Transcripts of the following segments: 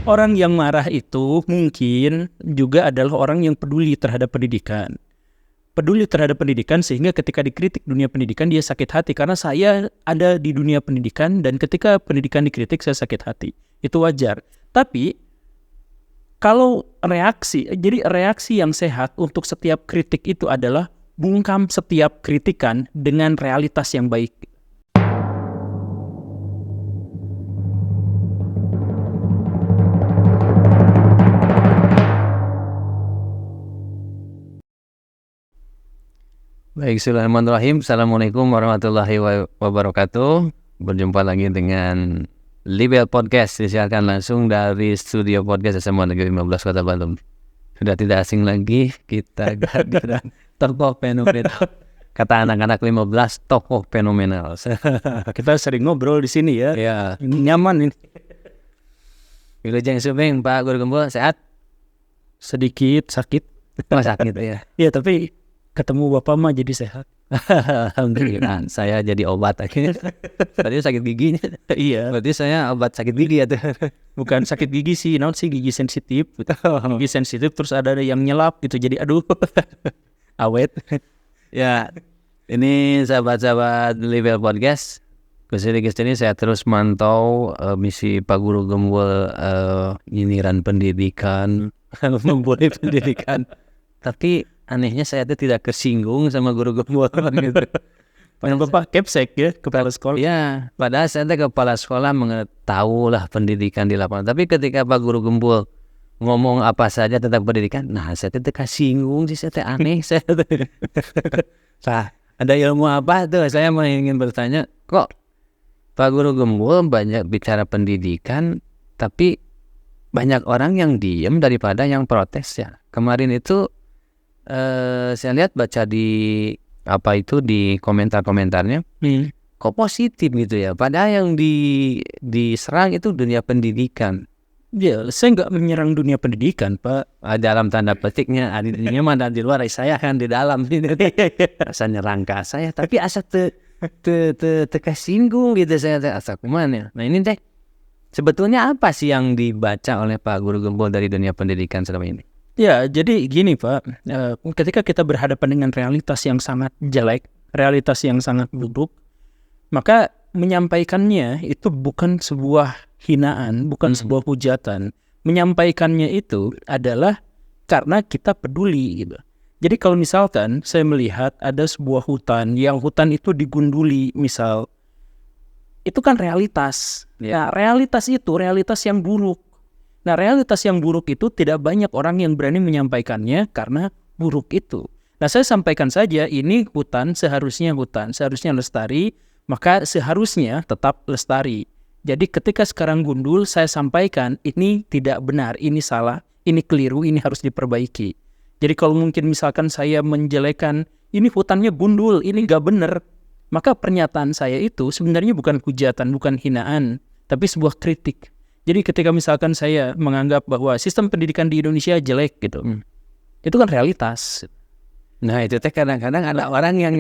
Orang yang marah itu mungkin juga adalah orang yang peduli terhadap pendidikan. Peduli terhadap pendidikan sehingga ketika dikritik dunia pendidikan dia sakit hati. Karena saya ada di dunia pendidikan dan ketika pendidikan dikritik saya sakit hati. Itu wajar. Tapi kalau jadi reaksi yang sehat untuk setiap kritik itu adalah bungkam setiap kritikan dengan realitas yang baik. Baik, bismillahirrahmanirrahim. Assalamualaikum warahmatullahi wabarakatuh. Berjumpa lagi dengan Libel Podcast. Disiarkan langsung dari studio podcast SMA Negeri 15 Kota Bandung. Sudah tidak asing lagi, kita kehadiran tokoh fenomenal. Kata anak-anak 15, tokoh fenomenal. Kita sering ngobrol di sini ya. Ya. Nyaman ini. Wilujeng Suming, Pak Guru Gembul, sehat? Sedikit sakit. Sakit ya. Ya, tapi ketemu Bapak mah jadi sehat. Alhamdulillah, saya jadi obat akhirnya. Tadi sakit giginya. Iya. Berarti saya obat sakit gigi ya tuh. Bukan sakit gigi sih, naon sih gigi sensitif. Gigi sensitif terus ada yang nyelap gitu. Jadi aduh. Awet. Ya, ini sahabat-sahabat Libel Podcast. Kesini saya terus mantau misi Pak Guru Gembul nyinyiran pendidikan, memulai pendidikan. Tapi anehnya saya tuh tidak kesinggung sama Guru Gembul gitu. Padahal Bapak Kepsek ya, kepala sekolah. Ya, padahal saya tuh kepala sekolah mengetahui lah pendidikan di lapangan. Tapi ketika Pak Guru Gembul ngomong apa saja tentang pendidikan, nah saya tuh kesinggung sih, saya tuh aneh. Saya tuh. Nah, ada ilmu apa tuh? Saya mau ingin bertanya, kok Pak Guru Gembul banyak bicara pendidikan, tapi banyak orang yang diem daripada yang protes ya. Kemarin itu saya lihat baca di di komentar-komentarnya, kok positif gitu ya. Padahal yang diserang itu dunia pendidikan. Ya, saya nggak menyerang dunia pendidikan, Pak. Dalam tanda petiknya, adanya mana di luar, saya kan di dalam. Asa nyerang ke saya, tapi asa kesinggung gitu saya asa kemana. Nah ini teh sebetulnya apa sih yang dibaca oleh Pak Guru Gembul dari dunia pendidikan selama ini? Ya, jadi gini Pak, ketika kita berhadapan dengan realitas yang sangat jelek, realitas yang sangat buruk, maka menyampaikannya itu bukan sebuah hinaan, bukan sebuah hujatan. Menyampaikannya itu adalah karena kita peduli gitu. Jadi kalau misalkan saya melihat ada sebuah hutan, yang hutan itu digunduli misal, itu kan realitas. Nah, realitas itu realitas yang buruk. Nah, realitas yang buruk itu tidak banyak orang yang berani menyampaikannya karena buruk itu. Nah, saya sampaikan saja ini seharusnya lestari, maka seharusnya tetap lestari. Jadi ketika sekarang gundul, saya sampaikan ini tidak benar, ini salah, ini keliru, ini harus diperbaiki. Jadi kalau mungkin misalkan saya menjelekan, ini hutannya gundul, ini nggak benar, maka pernyataan saya itu sebenarnya bukan hujatan, bukan hinaan, tapi sebuah kritik. Jadi ketika misalkan saya menganggap bahwa sistem pendidikan di Indonesia jelek gitu, itu kan realitas. Nah itu teh kadang-kadang ada orang yang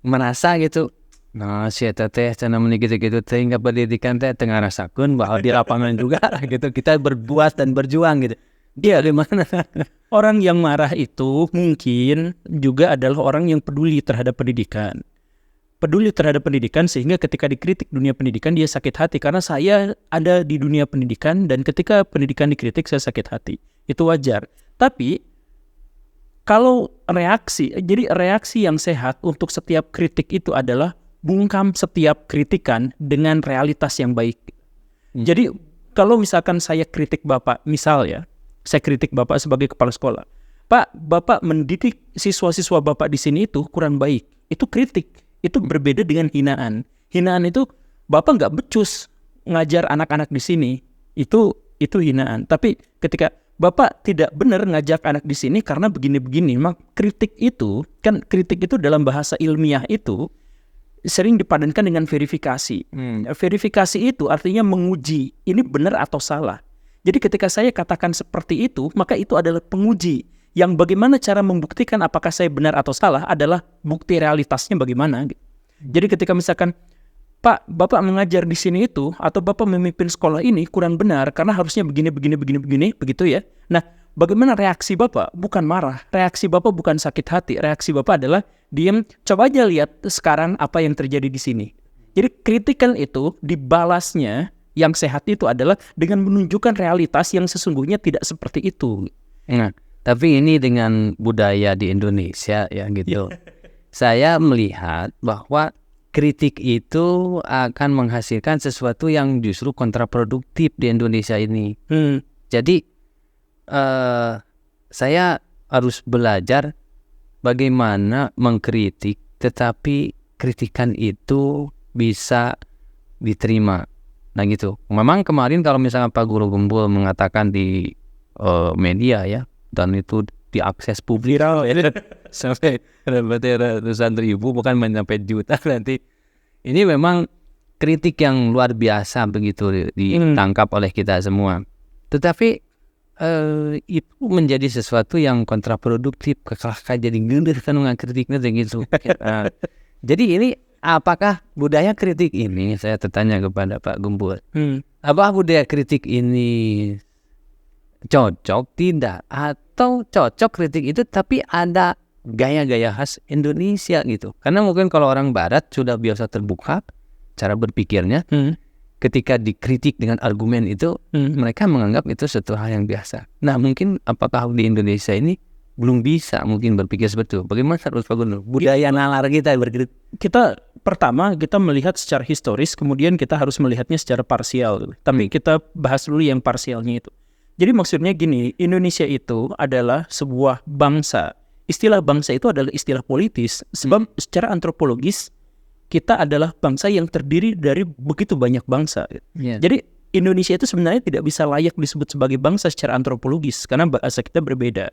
merasa gitu, nah si teteh cina gitu teh nggak pendidikan teh tengah rasakan bahwa di lapangan juga gitu kita berbuat dan berjuang gitu. Dia di mana? Orang yang marah itu mungkin juga adalah orang yang peduli terhadap pendidikan. Peduli terhadap pendidikan sehingga ketika dikritik dunia pendidikan dia sakit hati. Karena saya ada di dunia pendidikan dan ketika pendidikan dikritik saya sakit hati. Itu wajar. Tapi kalau jadi reaksi yang sehat untuk setiap kritik itu adalah bungkam setiap kritikan dengan realitas yang baik. Jadi kalau misalkan saya kritik Bapak, misal ya, saya kritik Bapak sebagai kepala sekolah. Pak, Bapak mendidik siswa-siswa Bapak di sini itu kurang baik. Itu kritik. Itu berbeda dengan hinaan. Hinaan itu Bapak nggak becus ngajar anak-anak di sini. Itu hinaan. Tapi ketika Bapak tidak benar ngajak anak di sini karena begini-begini, maka kritik itu dalam bahasa ilmiah itu sering dipadankan dengan verifikasi. Verifikasi itu artinya menguji ini benar atau salah. Jadi ketika saya katakan seperti itu, maka itu adalah penguji. Yang bagaimana cara membuktikan apakah saya benar atau salah adalah bukti realitasnya bagaimana. Jadi ketika misalkan Pak, Bapak mengajar di sini itu atau Bapak memimpin sekolah ini kurang benar karena harusnya begini begitu ya. Nah, bagaimana reaksi Bapak? Bukan marah. Reaksi Bapak bukan sakit hati. Reaksi Bapak adalah diam. Coba aja lihat sekarang apa yang terjadi di sini. Jadi kritikan itu dibalasnya yang sehat itu adalah dengan menunjukkan realitas yang sesungguhnya tidak seperti itu. Nah, tapi ini dengan budaya di Indonesia ya gitu. Saya melihat bahwa kritik itu akan menghasilkan sesuatu yang justru kontraproduktif di Indonesia ini. Jadi saya harus belajar bagaimana mengkritik, tetapi kritikan itu bisa diterima. Nah gitu. Memang kemarin kalau misalnya Pak Guru Gembul mengatakan di media ya, dan itu diakses publik viral ya, sampai berarti ratusan ribu bukan sampai juta nanti. Ini memang kritik yang luar biasa begitu ditangkap oleh kita semua. Tetapi itu menjadi sesuatu yang kontraproduktif, kekalahkan jadi gede kan kritiknya gitu. Jadi ini apakah budaya kritik ini, saya tertanya kepada Pak Gembul, apa budaya kritik ini cocok tidak, atau cocok kritik itu tapi ada gaya-gaya khas Indonesia gitu? Karena mungkin kalau orang Barat sudah biasa terbuka cara berpikirnya, ketika dikritik dengan argumen itu mereka menganggap itu suatu hal yang biasa. Nah mungkin apakah di Indonesia ini belum bisa mungkin berpikir seperti itu? Bagaimana harus Pak Gubernur? Budaya nalar kita berkritik. Kita pertama kita melihat secara historis, kemudian kita harus melihatnya secara parsial. Tapi kita bahas dulu yang parsialnya itu. Jadi maksudnya gini, Indonesia itu adalah sebuah bangsa. Istilah bangsa itu adalah istilah politis. Sebab secara antropologis, kita adalah bangsa yang terdiri dari begitu banyak bangsa. Jadi Indonesia itu sebenarnya tidak bisa layak disebut sebagai bangsa secara antropologis, karena bahasa kita berbeda.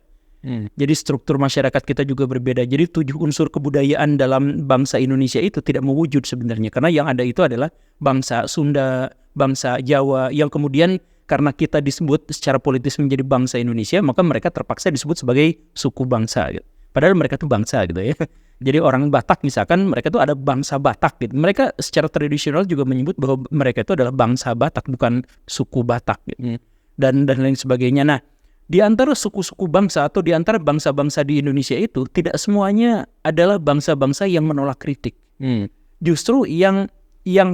Jadi struktur masyarakat kita juga berbeda. Jadi 7 unsur kebudayaan dalam bangsa Indonesia itu tidak mewujud sebenarnya. Karena yang ada itu adalah bangsa Sunda, bangsa Jawa, yang kemudian karena kita disebut secara politis menjadi bangsa Indonesia, maka mereka terpaksa disebut sebagai suku bangsa gitu. Padahal mereka tuh bangsa gitu ya. Jadi orang Batak misalkan, mereka tuh ada bangsa Batak gitu. Mereka secara tradisional juga menyebut bahwa mereka itu adalah bangsa Batak, bukan suku Batak gitu. Dan lain sebagainya. Nah, di antara suku-suku bangsa atau di antara bangsa-bangsa di Indonesia itu tidak semuanya adalah bangsa-bangsa yang menolak kritik. Justru yang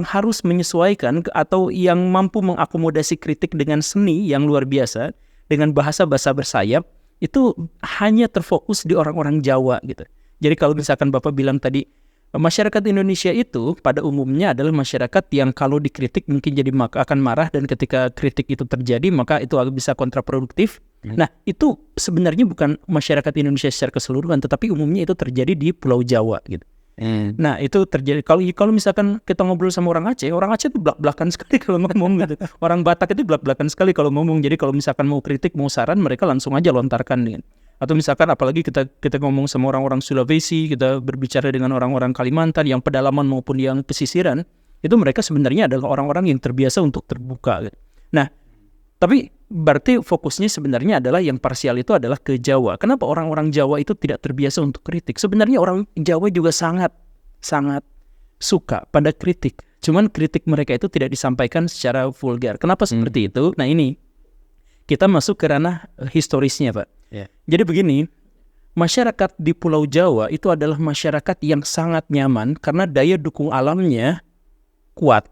harus menyesuaikan atau yang mampu mengakomodasi kritik dengan seni yang luar biasa, dengan bahasa-bahasa bersayap, itu hanya terfokus di orang-orang Jawa gitu. Jadi kalau misalkan Bapak bilang tadi, masyarakat Indonesia itu pada umumnya adalah masyarakat yang kalau dikritik mungkin jadi akan marah, dan ketika kritik itu terjadi maka itu bisa kontraproduktif. Nah, itu sebenarnya bukan masyarakat Indonesia secara keseluruhan, tetapi umumnya itu terjadi di Pulau Jawa gitu. Nah, itu terjadi kalau misalkan kita ngobrol sama orang Aceh itu belak-belakan sekali kalau ngomong gitu. Orang Batak itu belak-belakan sekali kalau ngomong. Jadi kalau misalkan mau kritik, mau saran, mereka langsung aja lontarkan gitu. Atau misalkan apalagi kita ngomong sama orang-orang Sulawesi, kita berbicara dengan orang-orang Kalimantan yang pedalaman maupun yang pesisiran, itu mereka sebenarnya adalah orang-orang yang terbiasa untuk terbuka gitu. Nah, tapi berarti fokusnya sebenarnya adalah yang parsial itu adalah ke Jawa. Kenapa orang-orang Jawa itu tidak terbiasa untuk kritik? Sebenarnya orang Jawa juga sangat suka pada kritik. Cuman kritik mereka itu tidak disampaikan secara vulgar. Kenapa seperti itu? Nah, ini kita masuk ke ranah historisnya, Pak. Jadi begini, masyarakat di Pulau Jawa itu adalah masyarakat yang sangat nyaman karena daya dukung alamnya kuat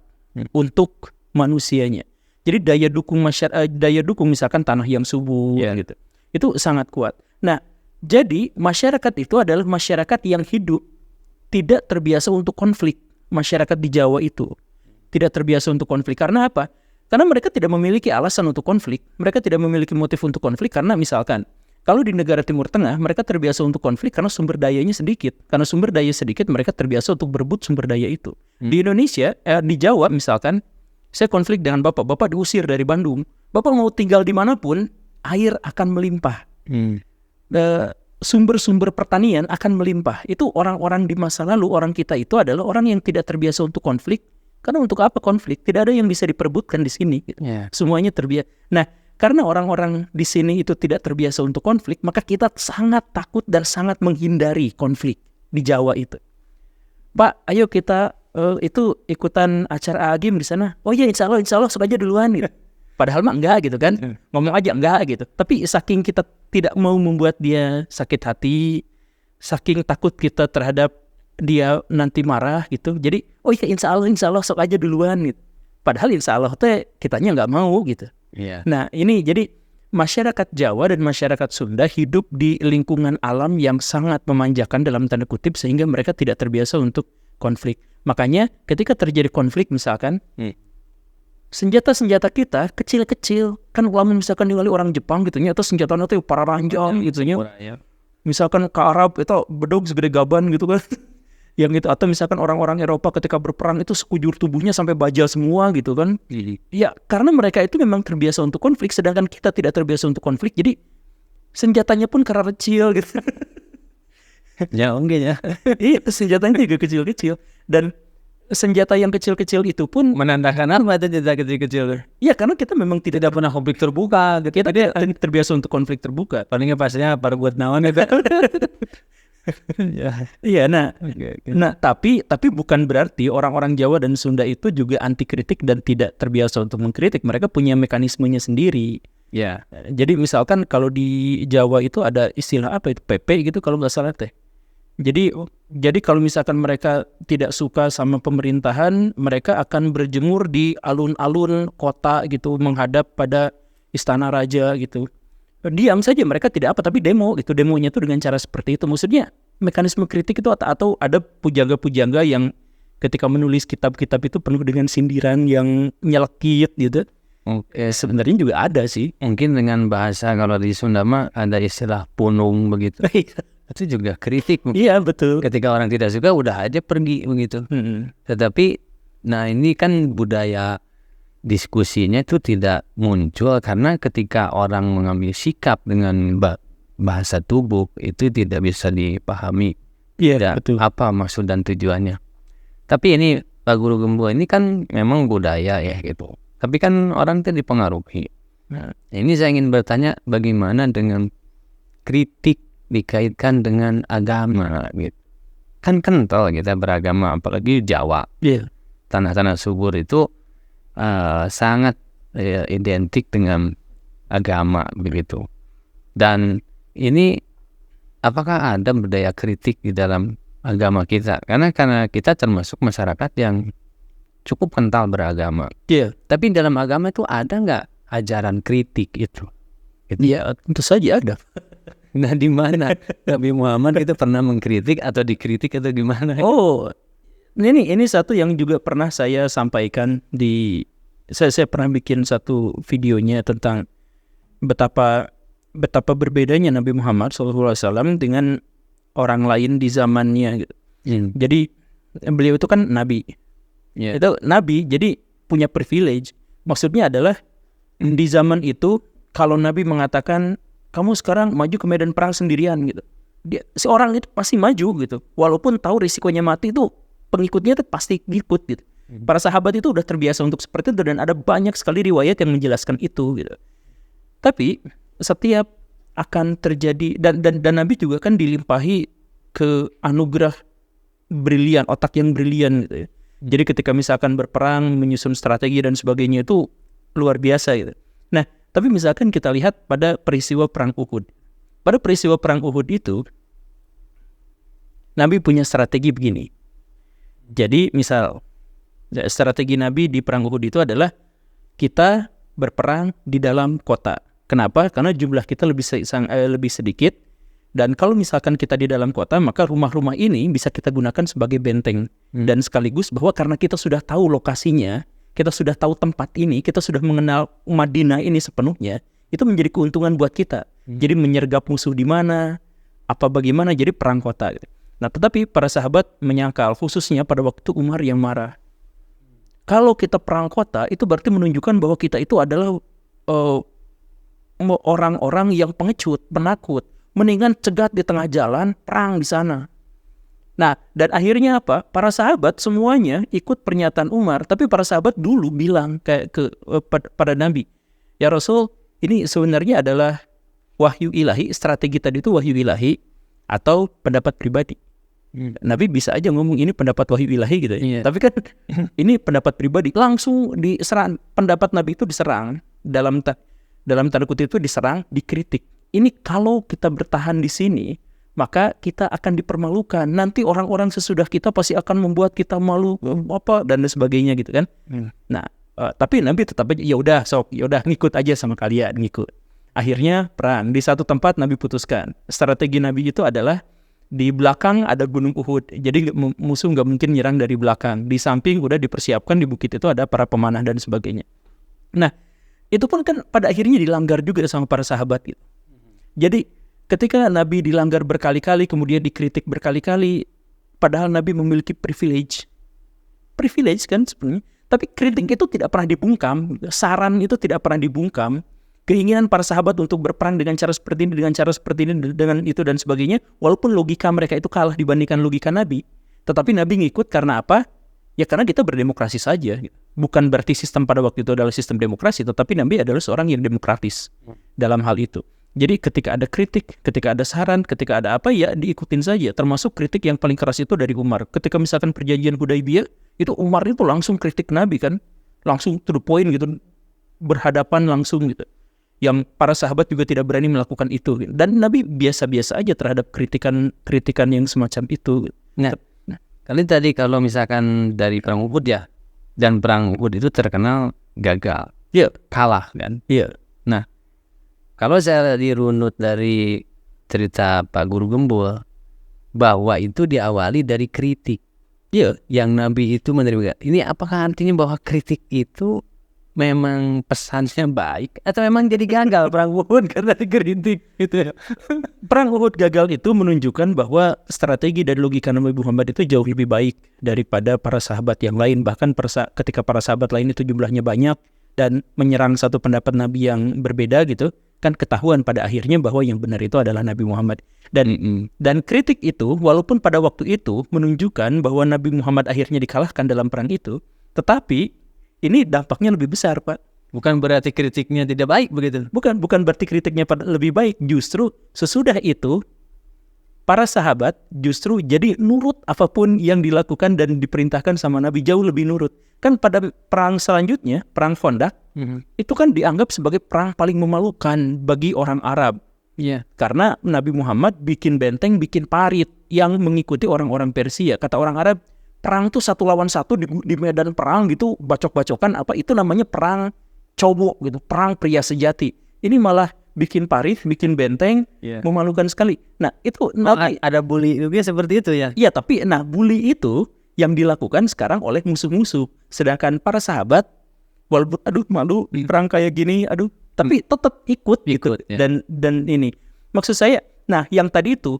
untuk manusianya. Jadi daya dukung misalkan tanah yang subur gitu. Itu sangat kuat. Nah, jadi masyarakat itu adalah masyarakat yang hidup tidak terbiasa untuk konflik. Masyarakat di Jawa itu tidak terbiasa untuk konflik. Karena apa? Karena mereka tidak memiliki alasan untuk konflik. Mereka tidak memiliki motif untuk konflik karena misalkan kalau di negara Timur Tengah mereka terbiasa untuk konflik karena sumber dayanya sedikit. Karena sumber daya sedikit mereka terbiasa untuk berebut sumber daya itu. Di Indonesia, di Jawa misalkan, saya konflik dengan Bapak diusir dari Bandung. Bapak mau tinggal dimanapun, air akan melimpah. Sumber-sumber pertanian akan melimpah. Itu orang-orang di masa lalu, orang kita itu adalah orang yang tidak terbiasa untuk konflik. Karena untuk apa konflik? Tidak ada yang bisa diperebutkan di sini. Semuanya terbiasa. Nah, karena orang-orang di sini itu tidak terbiasa untuk konflik, maka kita sangat takut dan sangat menghindari konflik di Jawa itu. Pak, ayo kita itu ikutan acara agim di sana. Oh iya, insya Allah sok aja duluan gitu. Padahal mah enggak gitu kan, ngomong aja enggak gitu. Tapi saking kita tidak mau membuat dia sakit hati, saking takut kita terhadap dia nanti marah gitu. Jadi oh iya insya Allah sok aja duluan gitu. Padahal insya Allah teh kitanya nggak mau gitu. Iya. Nah ini jadi masyarakat Jawa dan masyarakat Sunda hidup di lingkungan alam yang sangat memanjakan dalam tanda kutip sehingga mereka tidak terbiasa untuk konflik. Makanya ketika terjadi konflik misalkan, senjata-senjata kita kecil-kecil. Kan ulama misalkan ningali orang Jepang gitu nya, atau senjatanya tuh para ranjang gitu nya. Misalkan ke Arab itu bedog segede gaban gitu kan. Yang itu, atau misalkan orang-orang Eropa ketika berperang itu sekujur tubuhnya sampai baja semua gitu kan. Ya karena mereka itu memang terbiasa untuk konflik, sedangkan kita tidak terbiasa untuk konflik. Jadi senjatanya pun karena kecil gitu. Ya enggak ya. Iya, senjatanya juga kecil-kecil. Dan senjata yang kecil-kecil itu pun Menandakan apa itu senjata kecil-kecil? ya karena kita memang tidak Pernah konflik terbuka. kita tidak terbiasa untuk konflik terbuka. Palingnya pastinya pada buat naon itu. Ya. Iya, nah, Oke. nah tapi bukan berarti orang-orang Jawa dan Sunda itu juga anti kritik dan tidak terbiasa untuk mengkritik. Mereka punya mekanismenya sendiri. Ya. Jadi misalkan kalau di Jawa itu ada istilah apa itu PP gitu kalau nggak salah teh. Jadi kalau misalkan mereka tidak suka sama pemerintahan, mereka akan berjemur di alun-alun kota gitu menghadap pada istana raja gitu. Diam saja, mereka tidak apa, tapi demo gitu. Demonya tuh dengan cara seperti itu. Maksudnya mekanisme kritik itu atau ada pujangga-pujangga yang ketika menulis kitab-kitab itu penuh dengan sindiran yang nyelekit gitu. Oke. Sebenarnya juga ada sih. Mungkin dengan bahasa kalau di Sunda mah ada istilah punung begitu. Itu juga kritik. Iya betul. Ketika orang tidak suka udah aja pergi begitu. Tetapi nah ini kan budaya diskusinya itu tidak muncul karena ketika orang mengambil sikap dengan bahasa tubuh itu tidak bisa dipahami. Iya betul. Apa maksud dan tujuannya. Tapi ini Pak Guru Gembul ini kan memang budaya ya gitu. Tapi kan orang itu dipengaruhi. Nah, ini saya ingin bertanya bagaimana dengan kritik dikaitkan dengan agama gitu. Kan kental kita beragama apalagi Jawa. Iya. Tanah-tanah subur itu sangat identik dengan agama begitu. Dan ini apakah ada budaya kritik di dalam agama kita? Karena kita termasuk masyarakat yang cukup kental beragama. Iya. Tapi dalam agama itu ada nggak ajaran kritik itu? Iya, tentu saja ada. Nah di mana Nabi Muhammad itu pernah mengkritik atau dikritik atau gimana? Oh, ini satu yang juga pernah saya sampaikan di saya pernah bikin satu videonya tentang betapa berbedanya Nabi Muhammad SAW dengan orang lain di zamannya. Jadi beliau itu kan nabi. Yeah. Itu nabi, jadi punya privilege. Maksudnya adalah di zaman itu kalau nabi mengatakan kamu sekarang maju ke medan perang sendirian gitu, si orang itu pasti maju gitu, walaupun tahu risikonya mati itu pengikutnya itu pasti ngikut gitu. Para sahabat itu udah terbiasa untuk seperti itu dan ada banyak sekali riwayat yang menjelaskan itu gitu. Tapi setiap akan terjadi dan Nabi juga kan dilimpahi ke anugerah brilian, otak yang brilian gitu ya. Jadi ketika misalkan berperang, menyusun strategi dan sebagainya itu luar biasa gitu. Nah, tapi misalkan kita lihat pada peristiwa perang Uhud. Pada peristiwa perang Uhud itu Nabi punya strategi begini. Jadi misal strategi Nabi di perang Uhud itu adalah kita berperang di dalam kota. Kenapa? Karena jumlah kita lebih sedikit dan kalau misalkan kita di dalam kota maka rumah-rumah ini bisa kita gunakan sebagai benteng dan sekaligus bahwa karena kita sudah tahu lokasinya, kita sudah tahu tempat ini, kita sudah mengenal Madinah ini sepenuhnya, itu menjadi keuntungan buat kita. Jadi menyergap musuh di mana, apa bagaimana, jadi perang kota. Nah, tetapi para sahabat menyangkal, khususnya pada waktu Umar yang marah. Kalau kita perang kota, itu berarti menunjukkan bahwa kita itu adalah orang-orang yang pengecut, penakut. Mendingan cegat di tengah jalan, perang di sana. Nah, dan akhirnya apa? Para sahabat semuanya ikut pernyataan Umar, tapi para sahabat dulu bilang pada Nabi, ya Rasul, ini sebenarnya adalah wahyu ilahi, strategi tadi itu wahyu ilahi atau pendapat pribadi. Nabi bisa aja ngomong ini pendapat wahyu ilahi gitu ya. Iya. Tapi kan ini pendapat pribadi, langsung diserang. Pendapat Nabi itu diserang dalam tanda kutip itu diserang, dikritik. Ini kalau kita bertahan di sini, maka kita akan dipermalukan. Nanti orang-orang sesudah kita pasti akan membuat kita malu apa dan sebagainya gitu kan. Nah, tapi Nabi tetap aja ya udah ngikut aja sama kalian, ngikut. Akhirnya perang di satu tempat Nabi putuskan. Strategi Nabi itu adalah di belakang ada gunung Uhud. Jadi musuh nggak mungkin nyerang dari belakang. Di samping udah dipersiapkan di bukit itu ada para pemanah dan sebagainya. Nah, itu pun kan pada akhirnya dilanggar juga sama para sahabat gitu. Jadi ketika Nabi dilanggar berkali-kali, kemudian dikritik berkali-kali, padahal Nabi memiliki privilege kan sebenarnya. Tapi kritik itu tidak pernah dibungkam, saran itu tidak pernah dibungkam. Keinginan para sahabat untuk berperang dengan cara seperti ini, dengan itu dan sebagainya, walaupun logika mereka itu kalah dibandingkan logika Nabi, tetapi Nabi ngikut karena apa? Ya karena kita berdemokrasi saja. Bukan berarti sistem pada waktu itu adalah sistem demokrasi, tetapi Nabi adalah seorang yang demokratis dalam hal itu. Jadi ketika ada kritik, ketika ada saran, ketika ada apa, ya diikutin saja. Termasuk kritik yang paling keras itu dari Umar. Ketika misalkan perjanjian Hudaibiyah, itu Umar itu langsung kritik Nabi kan, langsung to the point gitu, berhadapan langsung gitu. Yang para sahabat juga tidak berani melakukan itu. Dan Nabi biasa-biasa aja terhadap kritikan yang semacam itu. Nah, kali tadi kalau misalkan dari perang Uhud ya, dan perang Uhud itu terkenal gagal, kalah kan. Iya. Nah, kalau saya dirunut dari cerita Pak Guru Gembul, bahwa itu diawali dari kritik. Yang Nabi itu menerima. Ini apakah artinya bahwa kritik itu memang pesannya baik atau memang jadi gagal perang Uhud karena dikritik gitu ya? Perang Uhud gagal itu menunjukkan bahwa strategi dan logika Nabi Muhammad itu jauh lebih baik daripada para sahabat yang lain. Bahkan ketika para sahabat lain itu jumlahnya banyak dan menyerang satu pendapat Nabi yang berbeda gitu, kan ketahuan pada akhirnya bahwa yang benar itu adalah Nabi Muhammad. Dan kritik itu walaupun pada waktu itu menunjukkan bahwa Nabi Muhammad akhirnya dikalahkan dalam perang itu, tetapi ini dampaknya lebih besar, Pak. Bukan berarti kritiknya tidak baik begitu. Bukan berarti kritiknya lebih baik. Justru sesudah itu para sahabat justru jadi nurut apapun yang dilakukan dan diperintahkan sama Nabi, jauh lebih nurut. Kan pada perang selanjutnya, perang Khandaq, itu kan dianggap sebagai perang paling memalukan bagi orang Arab. Karena Nabi Muhammad bikin benteng, bikin parit yang mengikuti orang-orang Persia. Kata orang Arab, perang tuh 1 lawan 1 di medan perang gitu, bacok-bacokan apa, itu namanya perang cowok gitu, perang pria sejati. Ini malah bikin parit, bikin benteng, memalukan sekali. Nah itu ada bully juga seperti itu ya? Iya, tapi bully itu yang dilakukan sekarang oleh musuh-musuh. Sedangkan para sahabat, walaupun malu perang kayak gini, tapi tetap ikut gitu. Ya. Dan ini maksud saya, yang tadi itu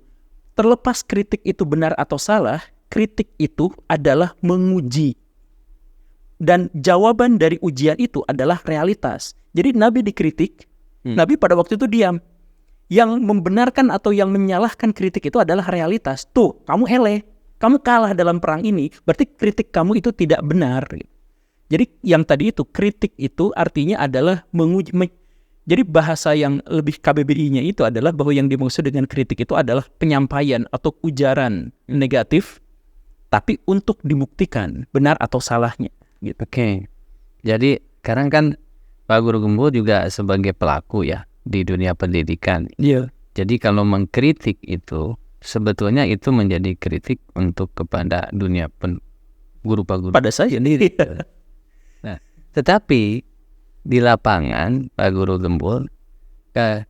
terlepas kritik itu benar atau salah, kritik itu adalah menguji. Dan jawaban dari ujian itu adalah realitas. Jadi Nabi dikritik, Nabi pada waktu itu diam. Yang membenarkan atau yang menyalahkan kritik itu adalah realitas. Tuh, kamu kamu kalah dalam perang ini, berarti kritik kamu itu tidak benar. Jadi yang tadi itu, kritik itu artinya adalah menguji. Jadi bahasa yang lebih KBBI-nya itu adalah bahwa yang dimaksud dengan kritik itu adalah penyampaian atau ujaran negatif, tapi untuk dibuktikan benar atau salahnya. Gitu. Oke. Jadi sekarang kan Pak Guru Gembul juga sebagai pelaku ya di dunia pendidikan. Jadi kalau mengkritik itu sebetulnya itu menjadi kritik untuk kepada dunia guru Pak Guru. Pada saya sendiri. Nah, tetapi di lapangan Pak Guru Gembul,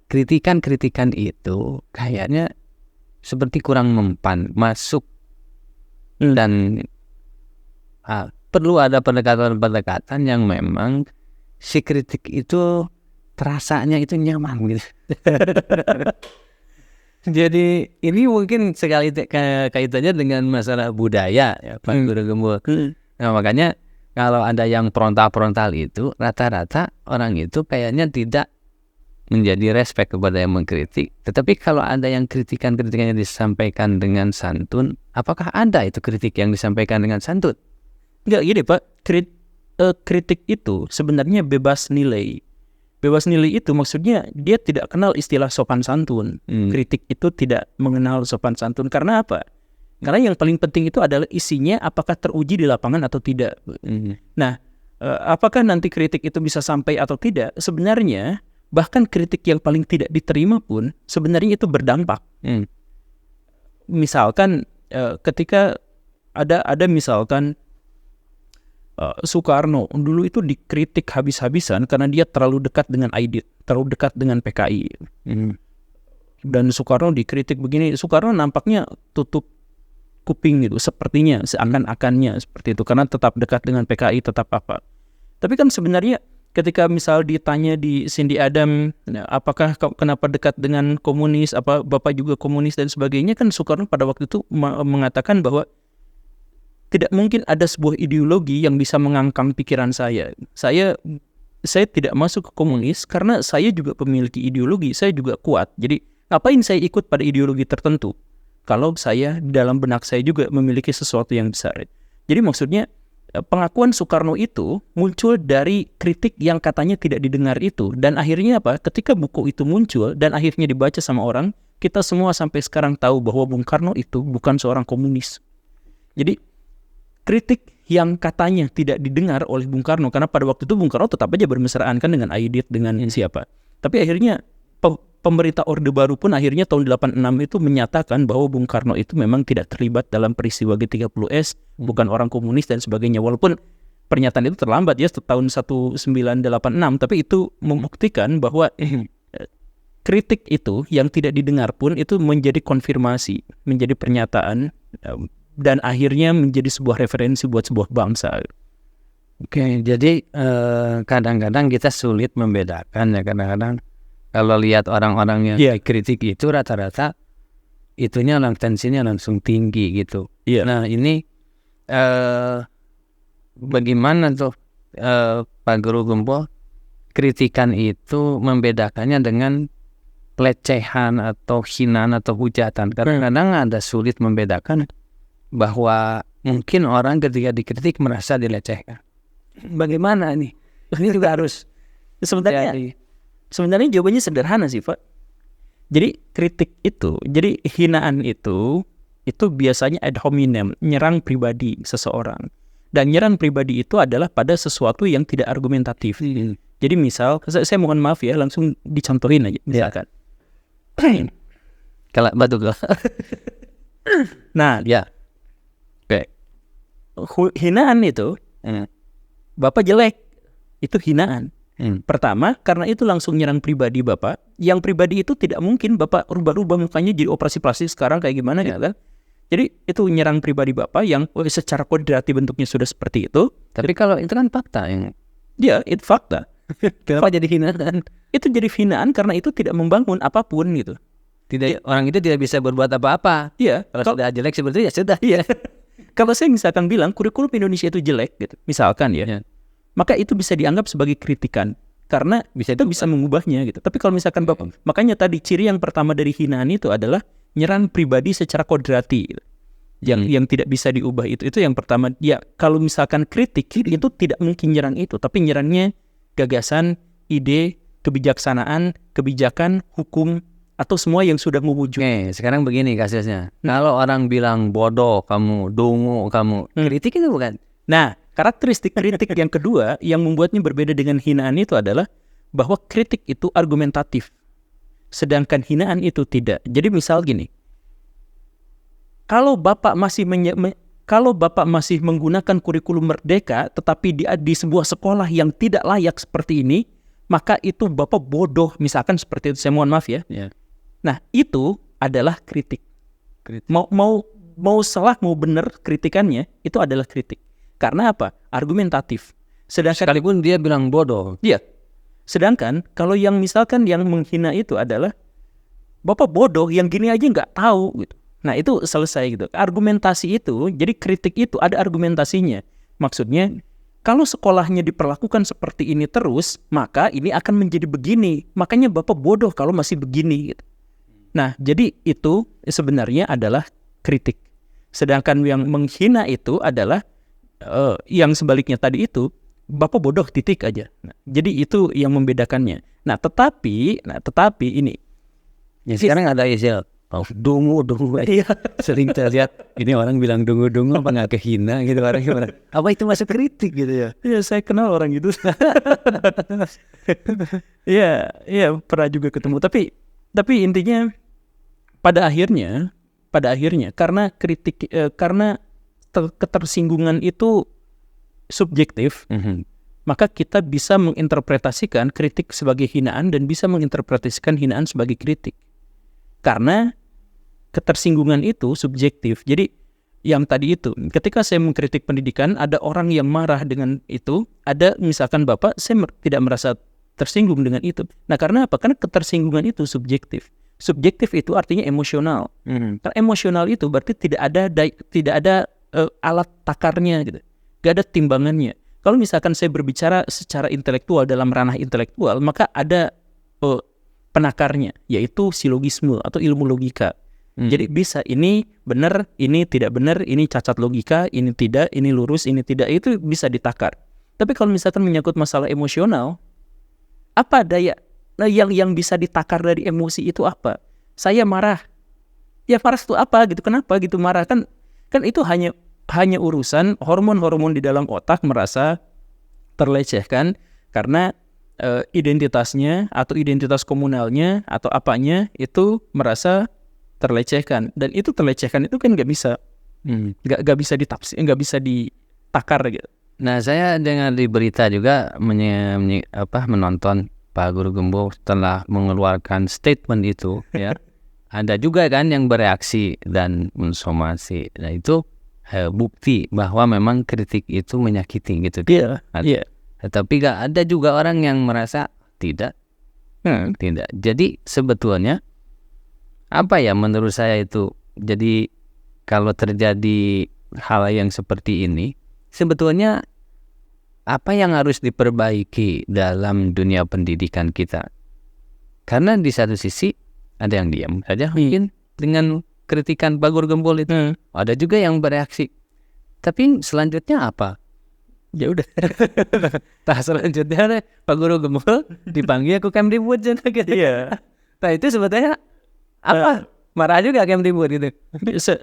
kritikan itu kayaknya seperti kurang mempan masuk. Dan perlu ada pendekatan-pendekatan yang memang si kritik itu terasanya itu nyaman gitu. Jadi ini mungkin sekali kaitannya dengan masalah budaya ya Pak Guru Gembul. Nah makanya kalau ada yang frontal itu rata-rata orang itu kayaknya tidak menjadi respect kepada yang mengkritik. Tetapi kalau ada yang kritikannya disampaikan dengan santun, apakah ada itu kritik yang disampaikan dengan santun? Enggak, gini Pak, kritik itu sebenarnya bebas nilai. Bebas nilai itu maksudnya dia tidak kenal istilah sopan santun. Kritik itu tidak mengenal sopan santun. Karena apa? Karena yang paling penting itu adalah isinya apakah teruji di lapangan atau tidak. Nah, apakah nanti kritik itu bisa sampai atau tidak? Sebenarnya bahkan kritik yang paling tidak diterima pun sebenarnya itu berdampak. Misalkan ketika ada misalkan Soekarno dulu itu dikritik habis-habisan karena dia terlalu dekat dengan Aidit, terlalu dekat dengan PKI. Dan Soekarno dikritik begini, Soekarno nampaknya tutup kuping gitu, sepertinya seakan-akannya seperti itu karena tetap dekat dengan PKI, tetap apa. Tapi kan sebenarnya ketika misal ditanya di Cindy Adam, apakah kenapa dekat dengan komunis, apa Bapak juga komunis dan sebagainya, kan Soekarno pada waktu itu mengatakan bahwa tidak mungkin ada sebuah ideologi yang bisa mengangkang pikiran saya. Saya tidak masuk ke komunis karena saya juga memiliki ideologi, saya juga kuat. Jadi ngapain saya ikut pada ideologi tertentu kalau saya dalam benak saya juga memiliki sesuatu yang besar. Jadi maksudnya pengakuan Soekarno itu muncul dari kritik yang katanya tidak didengar itu. Dan akhirnya apa? Ketika buku itu muncul dan akhirnya dibaca sama orang, kita semua sampai sekarang tahu bahwa Bung Karno itu bukan seorang komunis. Jadi kritik yang katanya tidak didengar oleh Bung Karno, karena pada waktu itu Bung Karno tetap aja bermesraan kan dengan Aidit, dengan siapa. Tapi akhirnya pemerintah Orde Baru pun akhirnya tahun 86 itu menyatakan bahwa Bung Karno itu memang tidak terlibat dalam peristiwa G30S, bukan orang komunis dan sebagainya. Walaupun pernyataan itu terlambat ya, tahun 1986, tapi itu membuktikan bahwa kritik itu yang tidak didengar pun itu menjadi konfirmasi, menjadi pernyataan, dan akhirnya menjadi sebuah referensi buat sebuah bangsa. Oke, jadi kadang-kadang kita sulit membedakan ya, kadang-kadang kalau lihat orang-orang yang kritik itu rata-rata itunya tensinya langsung tinggi gitu. Nah ini bagaimana tuh Pak Guru Gempol kritikan itu membedakannya dengan pelecehan atau hinaan atau hujatan? Kadang-kadang ada sulit membedakan bahwa mungkin orang ketika dikritik merasa dilecehkan. Bagaimana nih? Ini juga harus Sebenarnya jawabannya sederhana sih, Pak. Jadi kritik itu, jadi hinaan itu biasanya ad hominem, nyerang pribadi seseorang. Dan nyerang pribadi itu adalah pada sesuatu yang tidak argumentatif. Jadi misal, saya mohon maaf ya, langsung dicontohin aja misalkan. Kalau batu ke. Nah, hinaan itu, Bapak jelek, itu hinaan. Pertama, karena itu langsung nyerang pribadi Bapak. Yang pribadi itu tidak mungkin Bapak rubah-rubah mukanya jadi operasi plastik sekarang kayak gimana gitu kan. Jadi itu nyerang pribadi Bapak yang secara kodrati bentuknya sudah seperti itu. Tapi kalau itu kan fakta yang... Ya, itu fakta. Kenapa jadi hinaan? Itu jadi hinaan karena itu tidak membangun apapun gitu. Orang itu tidak bisa berbuat apa-apa. Iya. Kalau sudah jelek seperti itu ya sudah. Iya. Kalau saya misalkan bilang kurikulum Indonesia itu jelek gitu, misalkan ya. Maka itu bisa dianggap sebagai kritikan karena kita bisa mengubahnya gitu. Tapi kalau misalkan Bapak, makanya tadi ciri yang pertama dari hinaan itu adalah nyerang pribadi secara kodrati gitu. Yang tidak bisa diubah itu yang pertama. Ya, kalau misalkan kritik itu tidak mungkin nyerang itu, tapi nyerangnya gagasan, ide, kebijaksanaan, kebijakan, hukum atau semua yang sudah mewujud. Oke, sekarang begini kasusnya. Kalau orang bilang bodoh kamu, dungu kamu, kritik itu bukan? Nah, karakteristik kritik yang kedua yang membuatnya berbeda dengan hinaan itu adalah bahwa kritik itu argumentatif, sedangkan hinaan itu tidak. Jadi misal gini, kalau Bapak masih menggunakan kurikulum merdeka, tetapi di sebuah sekolah yang tidak layak seperti ini, maka itu Bapak bodoh, misalkan seperti itu. Saya mohon maaf ya. Nah, itu adalah kritik. Mau salah mau benar kritikannya itu adalah kritik. Karena apa? Argumentatif. Sekalipun dia bilang bodoh. Iya. Sedangkan kalau yang misalkan yang menghina itu adalah Bapak bodoh, yang gini aja nggak tahu gitu. Nah, itu selesai gitu. Argumentasi itu, jadi kritik itu ada argumentasinya. Maksudnya, kalau sekolahnya diperlakukan seperti ini terus, maka ini akan menjadi begini. Makanya Bapak bodoh kalau masih begini gitu. Nah, jadi itu sebenarnya adalah kritik. Sedangkan yang menghina itu adalah yang sebaliknya tadi itu, Bapak bodoh titik aja. Nah, jadi itu yang membedakannya. Nah, tetapi ini. Ya, sekarang ada istilah dungu. Iya. Sering terlihat ini orang bilang dungu apa nggak kehina gitu orang gimana? Apa itu masuk kritik gitu ya? Iya, saya kenal orang itu. Iya, pernah juga ketemu. Tapi intinya pada akhirnya karena kritik karena ketersinggungan itu subjektif, maka kita bisa menginterpretasikan kritik sebagai hinaan dan bisa menginterpretasikan hinaan sebagai kritik. Karena ketersinggungan itu subjektif. Jadi yang tadi itu, ketika saya mengkritik pendidikan, ada orang yang marah dengan itu, ada misalkan Bapak, saya tidak merasa tersinggung dengan itu. Nah, karena apa? Karena ketersinggungan itu subjektif. Subjektif itu artinya emosional. Karena emosional itu berarti tidak ada alat takarnya gitu. Gak ada timbangannya. Kalau misalkan saya berbicara secara intelektual dalam ranah intelektual, maka ada penakarnya, yaitu silogisme atau ilmu logika. Jadi bisa ini benar, ini tidak benar, ini cacat logika, ini tidak, ini lurus, ini tidak, itu bisa ditakar. Tapi kalau misalkan menyangkut masalah emosional, apa daya yang bisa ditakar dari emosi itu apa? Saya marah. Ya marah itu apa gitu? Kenapa gitu marah? Kan itu hanya urusan hormon-hormon di dalam otak merasa terlecehkan karena identitasnya atau identitas komunalnya atau apanya itu merasa terlecehkan, dan itu terlecehkan itu kan nggak bisa bisa ditafsir, nggak bisa ditakar gitu. Nah, saya dengar di berita juga menonton Pak Guru Gembong setelah mengeluarkan statement itu ya. Ada juga kan yang bereaksi dan mensomasi. Nah, itu bukti bahwa memang kritik itu menyakiti gitu. Iya. Tetapi gak ada juga orang yang merasa tidak. Tidak. Jadi sebetulnya apa ya menurut saya itu, jadi kalau terjadi hal yang seperti ini, sebetulnya apa yang harus diperbaiki dalam dunia pendidikan kita? Karena di satu sisi ada yang diam saja mungkin dengan kritikan Pak Guru Gembong itu. Ada juga yang bereaksi. Tapi selanjutnya apa? Ya udah. Selanjutnya Pak Guru Gembong dipanggil ke Kemdikbud gitu. Iya. Nah, itu sebetulnya apa? Marah juga Kemdikbud gitu.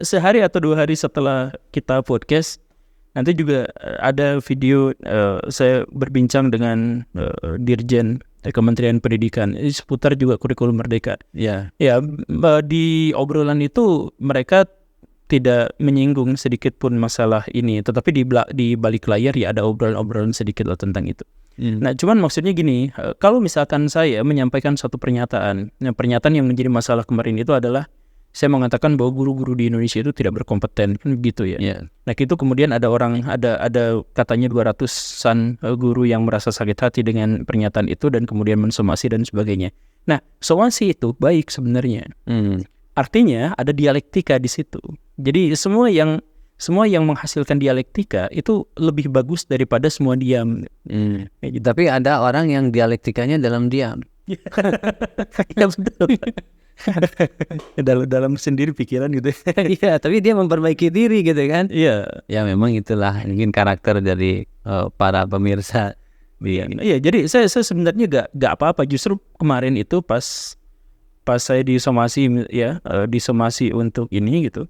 Sehari atau 2 hari setelah kita podcast, nanti juga ada video saya berbincang dengan Dirjen Kementerian Pendidikan seputar juga kurikulum merdeka. Ya, di obrolan itu mereka tidak menyinggung sedikit pun masalah ini, tetapi di balik layar ya ada obrolan sedikit lah tentang itu. Nah, cuman maksudnya gini, kalau misalkan saya menyampaikan suatu pernyataan yang menjadi masalah kemarin itu adalah saya mengatakan bahwa guru-guru di Indonesia itu tidak berkompeten, gitu ya. Nah, itu kemudian ada katanya 200-an guru yang merasa sakit hati dengan pernyataan itu dan kemudian mensomasi dan sebagainya. Nah, somasi itu baik sebenarnya. Artinya ada dialektika di situ. Jadi semua yang menghasilkan dialektika itu lebih bagus daripada semua diam. Gitu. Tapi ada orang yang dialektikanya dalam diam. Ya betul. dalam sendiri pikiran gitu. Iya, tapi dia memperbaiki diri gitu kan. Iya. Ya memang itulah mungkin karakter dari para pemirsa. Iya, jadi saya sebenarnya gak apa-apa. Justru kemarin itu pas saya disomasi disomasi untuk ini gitu.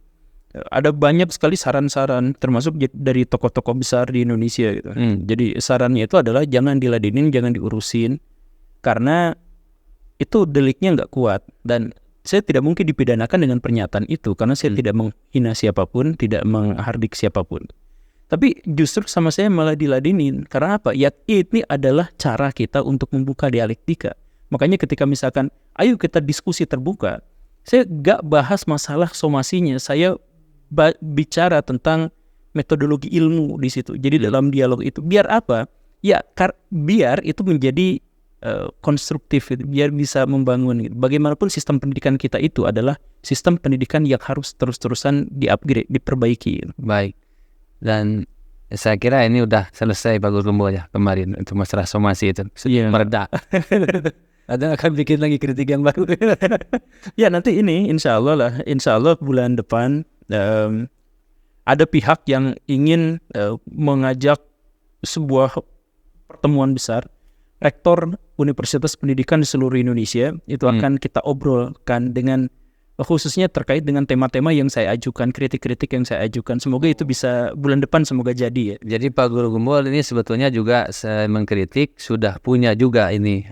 Ada banyak sekali saran-saran termasuk dari tokoh-tokoh besar di Indonesia gitu. Jadi sarannya itu adalah jangan diladenin, jangan diurusin karena itu deliknya nggak kuat, dan saya tidak mungkin dipidanakan dengan pernyataan itu karena saya tidak menghina siapapun, tidak menghardik siapapun. Tapi justru sama saya malah diladenin. Karena apa? Ya ini adalah cara kita untuk membuka dialektika. Makanya ketika misalkan ayo kita diskusi terbuka, saya gak bahas masalah somasinya, saya bicara tentang metodologi ilmu di situ. Jadi dalam dialog itu biar apa? Ya biar itu menjadi konstruktif, biar bisa membangun gitu. Bagaimanapun sistem pendidikan kita itu adalah sistem pendidikan yang harus terus-terusan di-upgrade, diperbaiki. Baik. Dan saya kira ini udah selesai Pak Guru Gembong ya kemarin untuk masalah somasi itu. Mereda. Ada akan bikin lagi kritik yang baru. Ya nanti ini insya Allah bulan depan ada pihak yang ingin mengajak sebuah pertemuan besar rektor Universitas Pendidikan di seluruh Indonesia. Itu akan kita obrolkan dengan khususnya terkait dengan tema-tema yang saya ajukan, kritik-kritik yang saya ajukan. Semoga itu bisa bulan depan semoga jadi ya. Jadi Pak Guru Gembul ini sebetulnya juga saya mengkritik sudah punya juga ini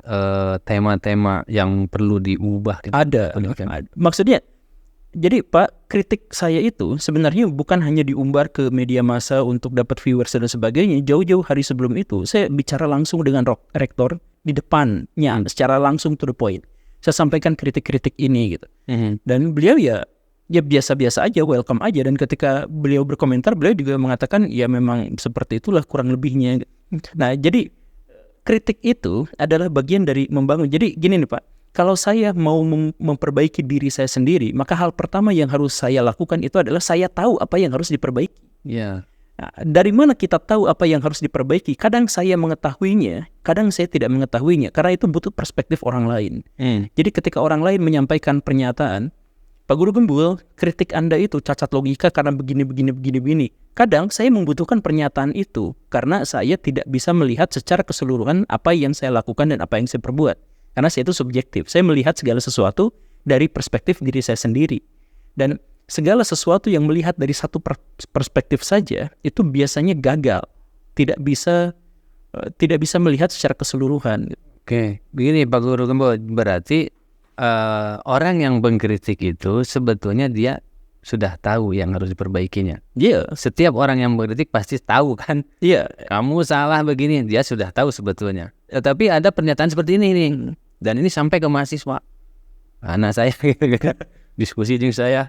tema-tema yang perlu diubah. Ada. Maksudnya, jadi Pak, kritik saya itu sebenarnya bukan hanya diumbar ke media massa untuk dapat viewers dan sebagainya. Jauh-jauh hari sebelum itu, saya bicara langsung dengan rektor di depannya, secara langsung to the point. Saya sampaikan kritik-kritik ini gitu. Dan beliau ya biasa-biasa aja, welcome aja. Dan ketika beliau berkomentar, beliau juga mengatakan ya memang seperti itulah kurang lebihnya. Nah, jadi kritik itu adalah bagian dari membangun. Jadi gini nih Pak, kalau saya mau memperbaiki diri saya sendiri, maka hal pertama yang harus saya lakukan itu adalah saya tahu apa yang harus diperbaiki. Ya. Nah, dari mana kita tahu apa yang harus diperbaiki? Kadang saya mengetahuinya, kadang saya tidak mengetahuinya, karena itu butuh perspektif orang lain. Jadi ketika orang lain menyampaikan pernyataan, Pak Guru Gembul, kritik Anda itu cacat logika karena begini. Kadang saya membutuhkan pernyataan itu karena saya tidak bisa melihat secara keseluruhan apa yang saya lakukan dan apa yang saya perbuat. Karena saya itu subjektif. Saya melihat segala sesuatu dari perspektif diri saya sendiri. Dan segala sesuatu yang melihat dari satu perspektif saja itu biasanya gagal, tidak bisa melihat secara keseluruhan. Oke, begini Pak Guru Gembul, berarti orang yang mengkritik itu sebetulnya dia sudah tahu yang harus diperbaikinya. Iya. Setiap orang yang mengkritik pasti tahu kan. Iya. Kamu salah begini, dia sudah tahu sebetulnya. Tapi ada pernyataan seperti ini nih, dan ini sampai ke mahasiswa. Anak saya diskusi dengan saya.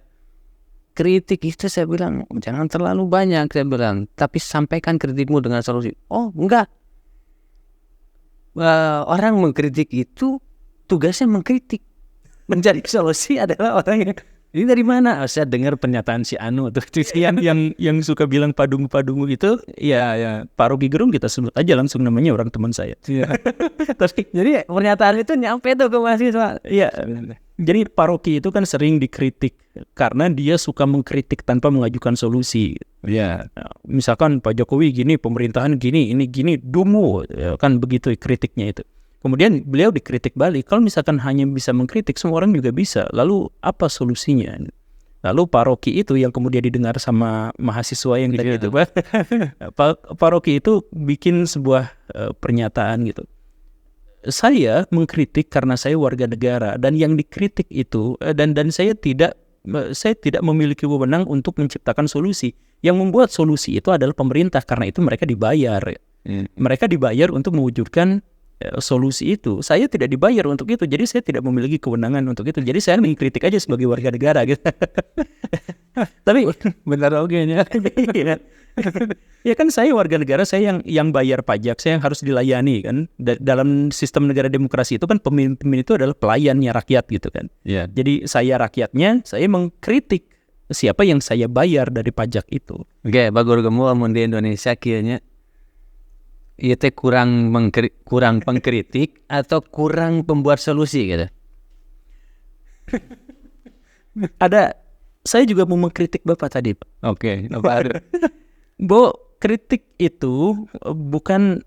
Kritik itu saya bilang jangan terlalu banyak, saya bilang, tapi sampaikan kritikmu dengan solusi. Oh enggak, orang mengkritik itu tugasnya mengkritik, mencari solusi adalah orang yang ini dari mana? Saya dengar pernyataan si Anu tuh yang suka bilang padungu itu ya Pak Rogi Gerung, kita sebut aja langsung namanya, orang teman saya. Tapi jadi pernyataan itu nyampe tuh ke mahasiswa. Iya. Jadi Pak Rogi itu kan sering dikritik karena dia suka mengkritik tanpa mengajukan solusi. Iya. Misalkan Pak Jokowi gini, pemerintahan gini, ini gini, dungu, kan begitu kritiknya itu. Kemudian beliau dikritik balik. Kalau misalkan hanya bisa mengkritik, semua orang juga bisa. Lalu apa solusinya? Lalu Pak Rogi itu yang kemudian didengar sama mahasiswa yang tadi itu, Pak Rogi itu bikin sebuah pernyataan gitu. Saya mengkritik karena saya warga negara, dan yang dikritik itu dan saya tidak memiliki wewenang untuk menciptakan solusi. Yang membuat solusi itu adalah pemerintah, karena itu mereka dibayar. Mereka dibayar untuk mewujudkan solusi itu. Saya tidak dibayar untuk itu, jadi saya tidak memiliki kewenangan untuk itu. Jadi saya mengkritik aja sebagai warga negara gitu. Tapi benar oke nya. Ya kan saya warga negara, saya yang bayar pajak, saya yang harus dilayani kan. Dalam sistem negara demokrasi itu kan pemimpin itu adalah pelayannya rakyat gitu kan. Yeah. Jadi saya rakyatnya, saya mengkritik siapa yang saya bayar dari pajak itu. Oke, Pak Guru Gembul mun di Indonesia kayaknya ieu teh kurang pengkritik atau kurang pembuat solusi gitu. Saya juga mau mengkritik Bapak tadi, Pak. Oke, apa? Bahwa kritik itu bukan,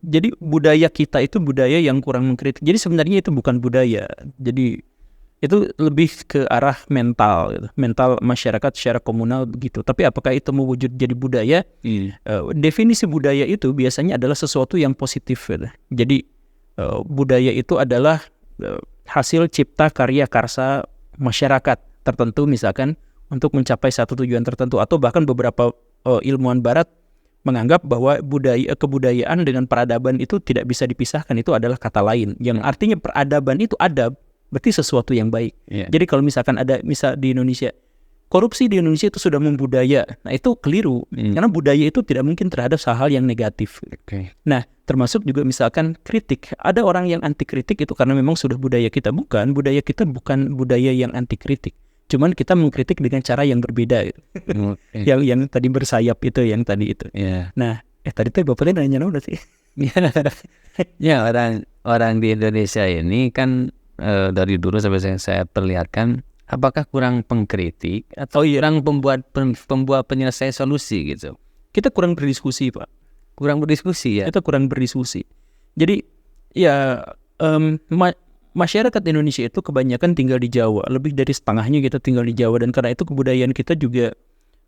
jadi budaya kita itu budaya yang kurang mengkritik. Jadi sebenarnya itu bukan budaya. Jadi itu lebih ke arah mental gitu. Mental masyarakat secara komunal begitu. Tapi apakah itu mewujud jadi budaya? Definisi budaya itu biasanya adalah sesuatu yang positif gitu. Jadi budaya itu adalah hasil cipta karya karsa masyarakat tertentu, misalkan untuk mencapai satu tujuan tertentu. Atau bahkan beberapa ilmuwan barat menganggap bahwa kebudayaan dengan peradaban itu tidak bisa dipisahkan. Itu adalah kata lain, yang artinya peradaban itu adab, berarti sesuatu yang baik. Jadi kalau misalkan ada di Indonesia, korupsi di Indonesia itu sudah membudaya, nah itu keliru. Karena budaya itu tidak mungkin terhadap hal-hal yang negatif. Nah, termasuk juga misalkan kritik. Ada orang yang anti kritik itu karena memang sudah budaya kita. Budaya kita bukan budaya yang anti kritik. Cuman kita mengkritik dengan cara yang berbeda gitu. Yang tadi bersayap itu, yang tadi itu. Nah, tadi tuh Bapaknya nanya udah sih. Ya, orang di Indonesia ini kan dari dulu sampai saya perlihatkan, apakah kurang pengkritik atau kurang pembuat penyelesaian solusi gitu. Kita kurang berdiskusi, Pak. Kurang berdiskusi ya. Kita kurang berdiskusi. Jadi ya masyarakat Indonesia itu kebanyakan tinggal di Jawa, lebih dari setengahnya kita tinggal di Jawa, dan karena itu kebudayaan kita juga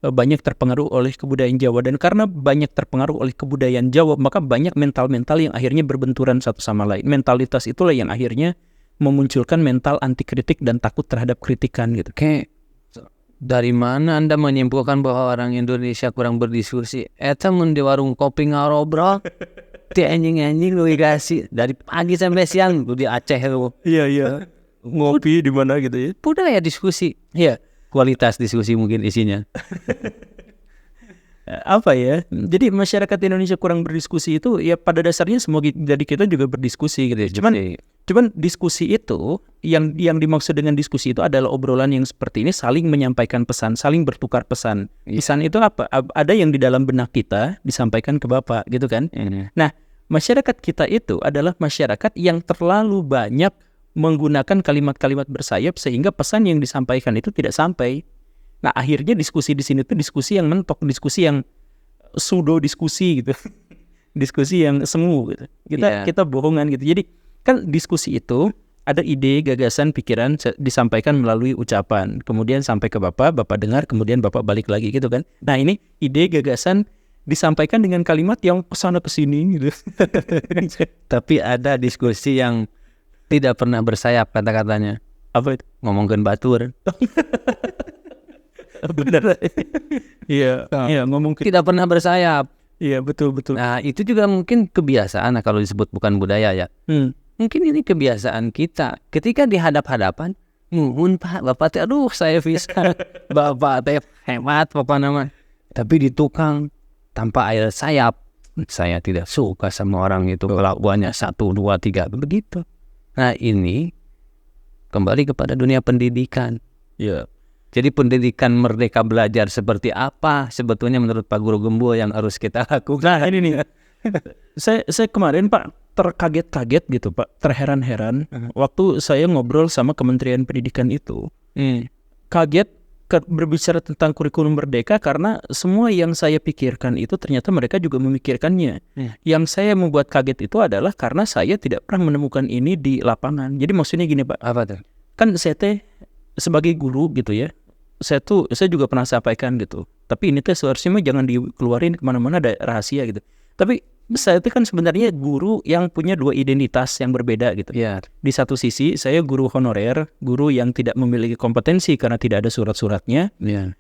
banyak terpengaruh oleh kebudayaan Jawa, dan karena banyak terpengaruh oleh kebudayaan Jawa, maka banyak mental-mental yang akhirnya berbenturan satu sama lain. Mentalitas itulah yang akhirnya memunculkan mental anti kritik dan takut terhadap kritikan gitu. Kayak dari mana Anda menyimpulkan bahwa orang Indonesia kurang berdiskusi? Eta mun di warung kopi ngarobrol, ti anjing-anjing lu dikasih dari pagi sampai siang lu di Aceh lu. Iya. Ngopi di mana gitu ya. Budaya diskusi. Iya. Kualitas diskusi mungkin isinya. Apa ya? Jadi masyarakat Indonesia kurang berdiskusi itu ya pada dasarnya semua dari kita juga berdiskusi gitu ya. Cuman diskusi itu yang dimaksud dengan diskusi itu adalah obrolan yang seperti ini, saling menyampaikan pesan, saling bertukar pesan. Pesan itu apa? Ada yang di dalam benak kita disampaikan ke Bapak gitu kan. Nah, masyarakat kita itu adalah masyarakat yang terlalu banyak menggunakan kalimat-kalimat bersayap sehingga pesan yang disampaikan itu tidak sampai. Nah, akhirnya diskusi di sini tuh diskusi yang mentok, diskusi yang pseudo diskusi gitu. Diskusi yang semu gitu. Kita bohongan gitu. Jadi kan diskusi itu ada ide, gagasan, pikiran disampaikan melalui ucapan. Kemudian sampai ke Bapak dengar, kemudian Bapak balik lagi gitu kan. Nah, ini ide, gagasan disampaikan dengan kalimat yang kesana kesini gitu. Tapi ada diskusi yang tidak pernah bersayap kata-katanya. Apa itu? Ngomongin batur. Benar. Iya, ngomong tidak pernah bersayap. Iya, betul. Nah, itu juga mungkin kebiasaan kalau disebut bukan budaya ya. Mungkin ini kebiasaan kita. Ketika dihadap-hadapan, nuhun Pak, Bapak teh aduh saya bisa. Bapak teh hebat Bapak nama. Tapi di tukang tanpa air sayap, saya tidak suka sama orang itu. Kelakuannya 1, 2, 3 begitu. Nah, ini kembali kepada dunia pendidikan. Ya. Jadi pendidikan merdeka belajar seperti apa sebetulnya menurut Pak Guru Gembul yang harus kita lakukan? Nah, ini nih. Saya kemarin Pak terkaget-kaget gitu Pak, terheran-heran waktu saya ngobrol sama Kementerian Pendidikan itu. Kaget berbicara tentang kurikulum merdeka karena semua yang saya pikirkan itu ternyata mereka juga memikirkannya. Yang saya membuat kaget itu adalah karena saya tidak pernah menemukan ini di lapangan. Jadi maksudnya gini Pak. Apa tuh? Kan saya sebagai guru gitu ya. Saya juga pernah sampaikan gitu. Tapi ini seharusnya jangan dikeluarin kemana-mana, ada rahasia gitu. Tapi saya itu kan sebenarnya guru yang punya 2 identitas yang berbeda gitu. Yeah. Di satu sisi saya guru honorer, guru yang tidak memiliki kompetensi karena tidak ada surat-suratnya. Yeah.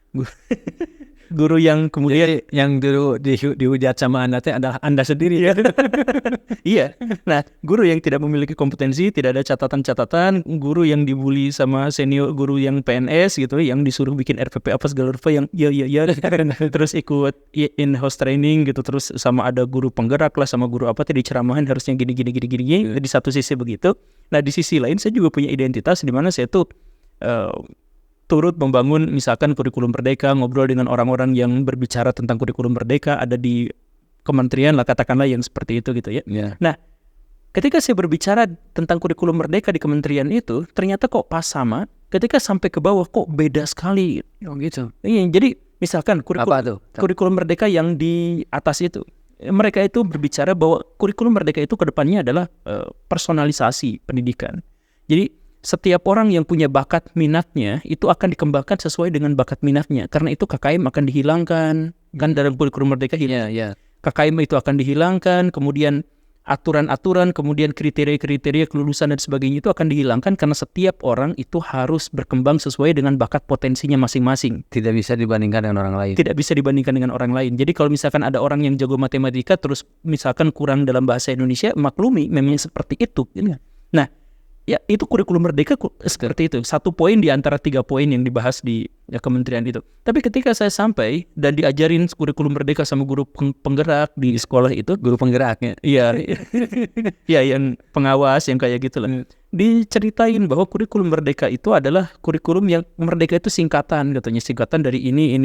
Guru yang kemudian yang dulu dihujat sama Anda teh adalah Anda sendiri ya. Iya. Nah, guru yang tidak memiliki kompetensi, tidak ada catatan-catatan, guru yang dibully sama senior guru yang PNS gitu, yang disuruh bikin RPP apa segala rupa yang ya terus ikut in-house training gitu, terus sama ada guru penggerak lah sama guru apa tadi diceramahin harusnya gini. Di satu sisi begitu. Nah, di sisi lain saya juga punya identitas di mana saya tuh turut membangun misalkan kurikulum merdeka, ngobrol dengan orang-orang yang berbicara tentang kurikulum merdeka, ada di kementerian lah katakanlah yang seperti itu gitu ya. Yeah. Nah, ketika saya berbicara tentang kurikulum merdeka di kementerian itu, ternyata kok pas sama, ketika sampai ke bawah kok beda sekali. Oh gitu. Iya, jadi misalkan kurikulum merdeka yang di atas itu, mereka itu berbicara bahwa kurikulum merdeka itu kedepannya adalah personalisasi pendidikan. Jadi setiap orang yang punya bakat minatnya itu akan dikembangkan sesuai dengan bakat minatnya. Karena itu KKM akan dihilangkan. Kan dalam kurikulum merdeka KKM itu akan dihilangkan. Kemudian aturan-aturan, kemudian kriteria-kriteria kelulusan dan sebagainya itu akan dihilangkan. Karena setiap orang itu harus berkembang sesuai dengan bakat potensinya masing-masing. Tidak bisa dibandingkan dengan orang lain. Tidak bisa dibandingkan dengan orang lain. Jadi kalau misalkan ada orang yang jago matematika terus misalkan kurang dalam bahasa Indonesia, maklumi memang seperti itu. Nah, ya itu kurikulum merdeka seperti itu. 1 poin di antara 3 poin yang dibahas di kementerian itu. Tapi ketika saya sampai dan diajarin kurikulum merdeka sama guru penggerak di sekolah itu, guru penggeraknya, iya, yang pengawas yang kayak gitu lah, diceritain bahwa kurikulum merdeka itu adalah kurikulum yang merdeka itu singkatan katanya, singkatan dari ini.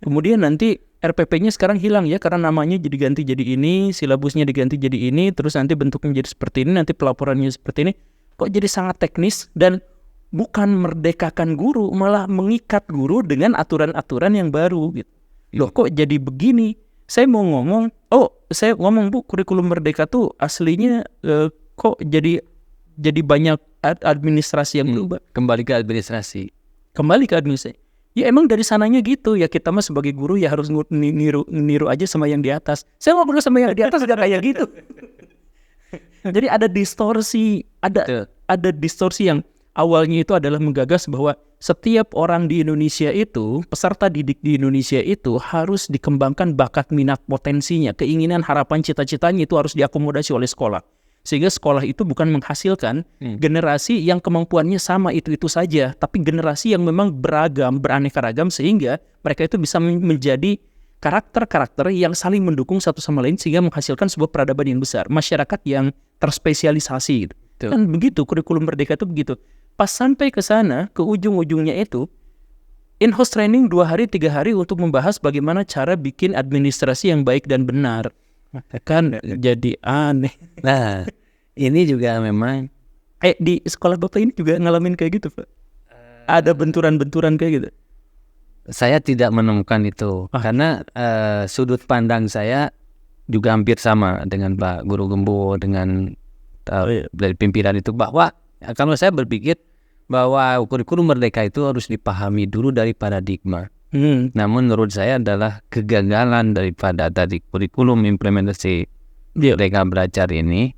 Kemudian nanti RPP-nya sekarang hilang ya karena namanya diganti jadi ini, silabusnya diganti jadi ini, terus nanti bentuknya jadi seperti ini, nanti pelaporannya seperti ini. Kok jadi sangat teknis dan bukan merdekakan guru, malah mengikat guru dengan aturan-aturan yang baru gitu. Loh kok jadi begini? Saya mau ngomong, Bu, kurikulum merdeka tuh aslinya kok jadi banyak administrasi yang berubah. Kembali ke administrasi. Kembali ke administrasi. Ya emang dari sananya gitu ya, kita mah sebagai guru ya harus niru aja sama yang di atas. Saya ngobrol sama yang di atas udah kayak gitu. Jadi ada distorsi, ada distorsi yang awalnya itu adalah menggagas bahwa setiap orang di Indonesia itu, peserta didik di Indonesia itu harus dikembangkan bakat, minat, potensinya, keinginan, harapan, cita-citanya itu harus diakomodasi oleh sekolah. Sehingga sekolah itu bukan menghasilkan generasi yang kemampuannya sama itu saja, tapi generasi yang memang beragam, beraneka ragam, sehingga mereka itu bisa menjadi karakter-karakter yang saling mendukung satu sama lain sehingga menghasilkan sebuah peradaban yang besar, masyarakat yang terspesialisasi. Kan begitu, kurikulum merdeka itu begitu. Pas sampai ke sana, ke ujung-ujungnya itu, in-house training 2 hari, 3 hari untuk membahas bagaimana cara bikin administrasi yang baik dan benar. Kan jadi aneh. Nah, ini juga memang di sekolah Bapak ini juga ngalamin kayak gitu, Pak? Ada benturan-benturan kayak gitu? Saya tidak menemukan itu. Karena sudut pandang saya juga hampir sama dengan Pak Guru Gembul, dengan dari pimpinan itu, bahwa kalau saya berpikir bahwa kurikulum merdeka itu harus dipahami dulu dari paradigma. Namun menurut saya adalah kegagalan daripada tadi kurikulum implementasi Merdeka Belajar ini,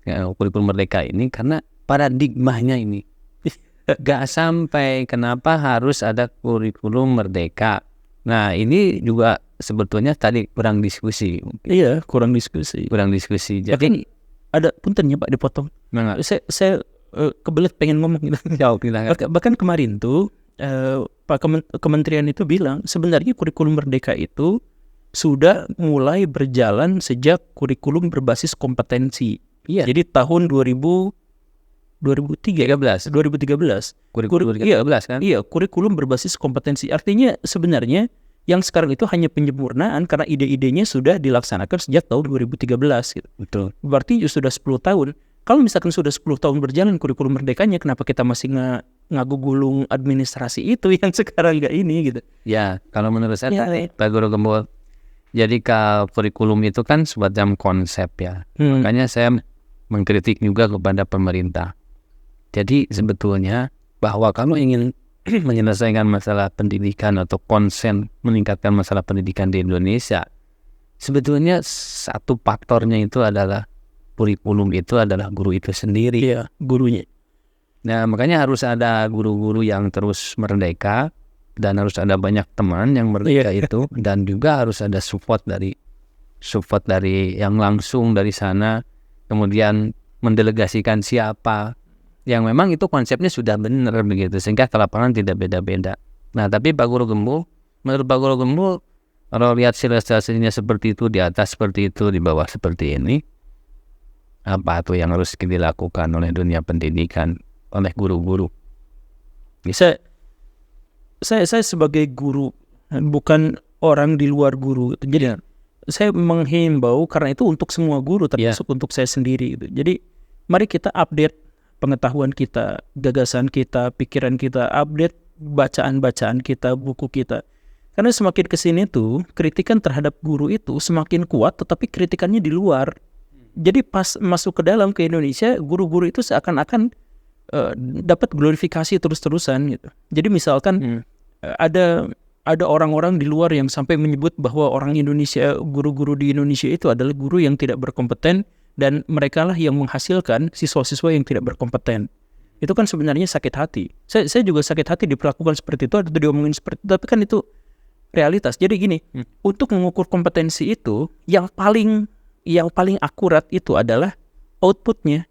kurikulum merdeka ini, karena paradigmanya ini gak sampai. Kenapa harus ada kurikulum merdeka? Nah ini juga sebetulnya tadi kurang diskusi. Iya, kurang diskusi. Jadi ada puntennya Pak dipotong. Saya kebelet pengen ngomong gitu. Bahkan kemarin tuh Pak Kementerian itu bilang sebenarnya kurikulum merdeka itu sudah mulai berjalan sejak kurikulum berbasis kompetensi. Iya. Jadi tahun 2013. Kan? Iya, kurikulum berbasis kompetensi. Artinya sebenarnya yang sekarang itu hanya penyempurnaan karena ide-idenya sudah dilaksanakan sejak tahun 2013 gitu. Betul. Berarti sudah 10 tahun. Kalau misalkan sudah 10 tahun berjalan kurikulum merdekanya, kenapa kita masih ngagugulung administrasi itu yang sekarang nggak ini gitu? Ya, kalau menurut saya Pak Guru Gembul, jadi kurikulum itu kan semacam konsep ya. Makanya saya mengkritik juga kepada pemerintah. Jadi sebetulnya bahwa kalau ingin menyelesaikan masalah pendidikan atau konsen meningkatkan masalah pendidikan di Indonesia, sebetulnya satu faktornya itu adalah kurikulum itu adalah guru itu sendiri. Iya, gurunya. Nah, makanya harus ada guru-guru yang terus merdeka dan harus ada banyak teman yang merdeka itu, dan juga harus ada support dari yang langsung dari sana, kemudian mendelegasikan siapa yang memang itu konsepnya sudah benar begitu, sehingga ke lapangan tidak beda-beda. Nah, tapi Pak Guru Gembul, menurut Pak Guru Gembul, kalau lihat silasinya seperti itu, di atas seperti itu, di bawah seperti ini, apa tuh yang harus dilakukan oleh dunia pendidikan, oleh guru-guru? Saya sebagai guru, bukan orang di luar guru. Jadi saya menghimbau, karena itu untuk semua guru, termasuk untuk saya sendiri. Jadi mari kita update pengetahuan kita, gagasan kita, pikiran kita, update bacaan-bacaan kita, buku kita. Karena semakin kesini tuh kritikan terhadap guru itu semakin kuat, tetapi kritikannya di luar. Jadi pas masuk ke dalam ke Indonesia, guru-guru itu seakan-akan dapat glorifikasi terus-terusan gitu. Jadi misalkan ada orang-orang di luar yang sampai menyebut bahwa orang Indonesia, guru-guru di Indonesia itu adalah guru yang tidak berkompeten, dan mereka lah yang menghasilkan siswa-siswa yang tidak berkompeten. Itu kan sebenarnya sakit hati. Saya juga sakit hati diperlakukan seperti itu atau diomongin seperti itu, tapi kan itu realitas. Jadi gini, untuk mengukur kompetensi itu yang paling akurat itu adalah outputnya.